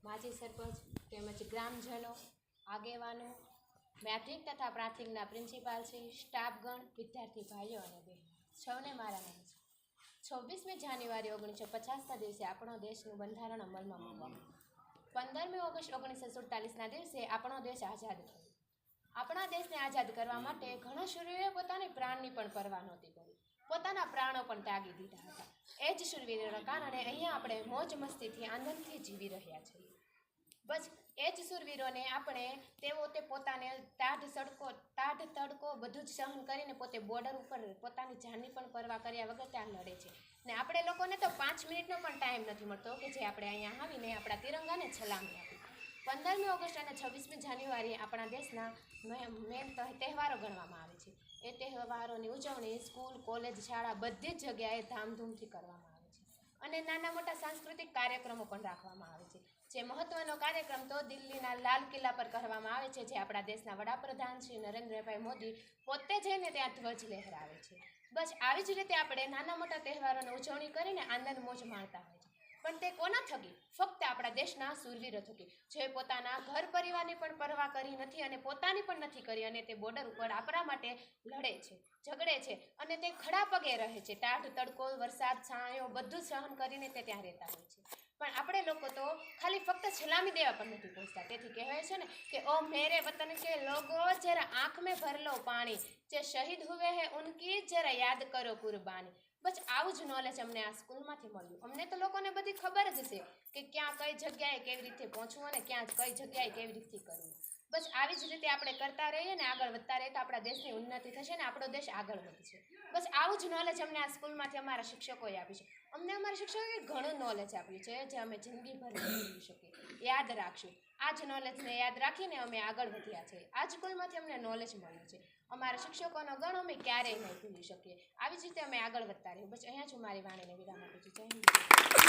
માજી સરપંચ તેમજ ગ્રામજનો, આગેવાનો, મેટ્રિક તથા પ્રાથમિકના પ્રિન્સિપાલ શ્રી, સ્ટાફગણ, વિદ્યાર્થી ભાઈઓ અને બહેનો સૌને મારા નમસ્કાર. 26મી જાન્યુઆરી 1950ના દિવસે આપણો દેશનું બંધારણ અમલમાં મૂકવામાં, 15મી ઓગસ્ટ 1947ના દિવસે આપણો દેશ આઝાદ થયો. આપણા દેશને આઝાદ કરવા માટે ઘણા શૂરવીરોએ પોતાની પ્રાણની પણ પરવા નહોતી કરી, પોતાના પ્રાણો પણ ત્યાગી દીધા હતા. એ જ શૂરવીરોના કારણે અહીંયા આપણે મોજ મસ્તીથી આનંદથી જીવી રહ્યા છીએ. બસ એ જ શૂરવીરોને તેઓ પોતાને ટાઢ તડકો બધું જ સહન કરીને પોતે બોર્ડર ઉપર પોતાની જાનની પણ પરવા કર્યા વગર ત્યાં લડે છે. ને આપણે લોકોને તો 5 મિનિટનો પણ ટાઈમ નથી મળતો કે જે આપણે અહીંયા આવીને આપણા તિરંગાને સલામી આપીએ. 15મી ઓગસ્ટ અને 26મી જાન્યુઆરી આપણા દેશના મેન તહેવારો ગણવામાં આવે છે. એ તહેવારોની ઉજવણી સ્કૂલ, કોલેજ, શાળા બધી જ જગ્યાએ ધામધૂમથી કરવામાં આવે છે અને નાના મોટા સાંસ્કૃતિક કાર્યક્રમો પણ રાખવામાં આવે છે. જે મહત્વનો કાર્યક્રમ તો દિલ્હીના લાલ કિલ્લા પર કરવામાં આવે છે, જે આપણા દેશના વડાપ્રધાન શ્રી નરેન્દ્રભાઈ મોદી પોતે જઈને ત્યાં ધ્વજ લહેરાવે છે. બસ આવી જ રીતે આપણે નાના મોટા તહેવારોની ઉજવણી કરીને આનંદ મોજ માણતા હોય છે. પણ તે કોના થકી? ફક્ત આપણા દેશના શૂરવીરો થકી, જે પોતાના ઘર પરિવારની પણ પરવા કરી નથી અને પોતાની પણ નથી કરી અને તે બોર્ડર ઉપર આપણા માટે લડે છે, ઝઘડે છે અને તે ખડા પગે રહે છે. ટાઢ તડકો, વરસાદ, છાંયો બધું સહન કરીને તે ત્યાં રહેતા હોય છે. પણ આપણે લોકો તો ખાલી ફક્ત સલામી દેવા પણ નથી પહોંચતા. તેથી કહેવાય છે ને કે ઓ મેરે વતન કે લોગો જરા આંખ મેં ભર લો પાણી, જે શહીદ હુએ હે ઉનકી જરા યાદ કરો કુરબાની. બસ આવું જ નોલેજ અમને આ સ્કૂલમાંથી મળ્યું. અમને તો લોકોને બધી ખબર જ છે કે ક્યાં કઈ જગ્યાએ કેવી રીતે પહોંચવું અને ક્યાં કઈ જગ્યાએ કેવી રીતે કરવું. બસ આવી જ રીતે આપણે કરતા રહીએ ને આગળ વધતા રહીએ તો આપણા દેશની ઉન્નતિ થશે ને આપણો દેશ આગળ વધશે. બસ આવું જ નોલેજ અમને આ સ્કૂલમાંથી અમારા શિક્ષકોએ આપ્યું છે. અમને અમારા શિક્ષકોએ ઘણું નોલેજ આપ્યું છે જે અમે જિંદગીભર ભૂલી શકીએ. યાદ રાખશું. આ જ નોલેજને યાદ રાખીને અમે આગળ વધ્યા છે. આ જ સ્કૂલમાંથી અમને નોલેજ મળ્યું છે. અમારા શિક્ષકોનો ગણ અમે ક્યારેય નહીં ભૂલી શકીએ. આવી જ રીતે અમે આગળ વધતા રહીએ. બસ અહીંયા જ હું મારી વાણીને વિરામ આપું છું. જય હિન્દ.